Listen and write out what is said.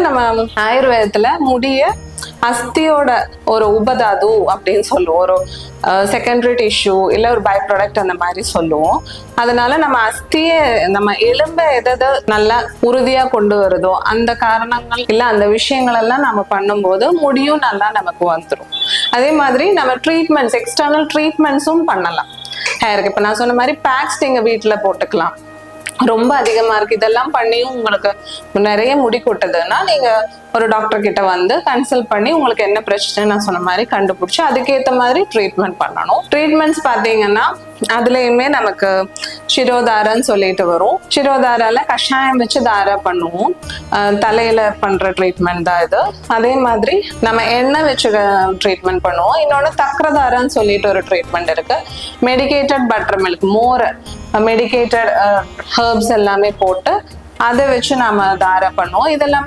நம்ம ஆயுர்வேதத்துல முடிய அஸ்தியோட ஒரு உபதாது அப்படின்னு சொல்லுவோம். ஒரு செகண்டரி டிஷ்யூ இல்ல ஒரு பை ப்ராடக்ட் அந்த மாதிரி சொல்லுவோம். அதனால நம்ம அஸ்திய நம்ம எலும்பை எதை நல்லா உறுதியா கொண்டு வருதோ அந்த காரணங்கள் இல்ல அந்த விஷயங்கள் எல்லாம் நம்ம பண்ணும்போது முடியும் நல்லா நமக்கு வந்துடும். அதே மாதிரி நம்ம ட்ரீட்மெண்ட்ஸ் எக்ஸ்டர்னல் ட்ரீட்மெண்ட்ஸும் பண்ணலாம் ஹேருக்கு. இப்ப நான் சொன்ன மாதிரி பேக்ஸ் நீங்க வீட்டுல போட்டுக்கலாம். ரொம்ப அதிகமா இருக்கு இதெல்லாம் பண்ணியும் உங்களுக்கு நிறைய முடி கொட்டுதுன்னா நீங்க ஒரு டாக்டர் கிட்ட வந்து கன்சல்ட் பண்ணி உங்களுக்கு என்ன பிரச்சனை நான் சொன்ன மாதிரி கண்டுபிடிச்சு அதுக்கேற்ற மாதிரி ட்ரீட்மெண்ட் பண்ணணும். ட்ரீட்மெண்ட்ஸ் பார்த்தீங்கன்னா அதுலயுமே நமக்கு சிரோதாரன்னு சொல்லிட்டு வரும். சிரோதாரால கஷாயம் வச்சு தாரா பண்ணுவோம். தலையில பண்ற ட்ரீட்மெண்ட் தான் இது. அதே மாதிரி நம்ம எண்ணெய் வச்சு ட்ரீட்மெண்ட் பண்ணுவோம். இன்னொன்று தக்ரதாரான்னு சொல்லிட்டு ஒரு ட்ரீட்மெண்ட் இருக்கு. மெடிக்கேட்டட் பட்டர் மில்க் மோர் மெடிக்கேட்டட் ஹெர்ப்ஸ் எல்லாமே போட்டு அதை வச்சு நாம தாரா பண்ணுவோம். இதெல்லாமே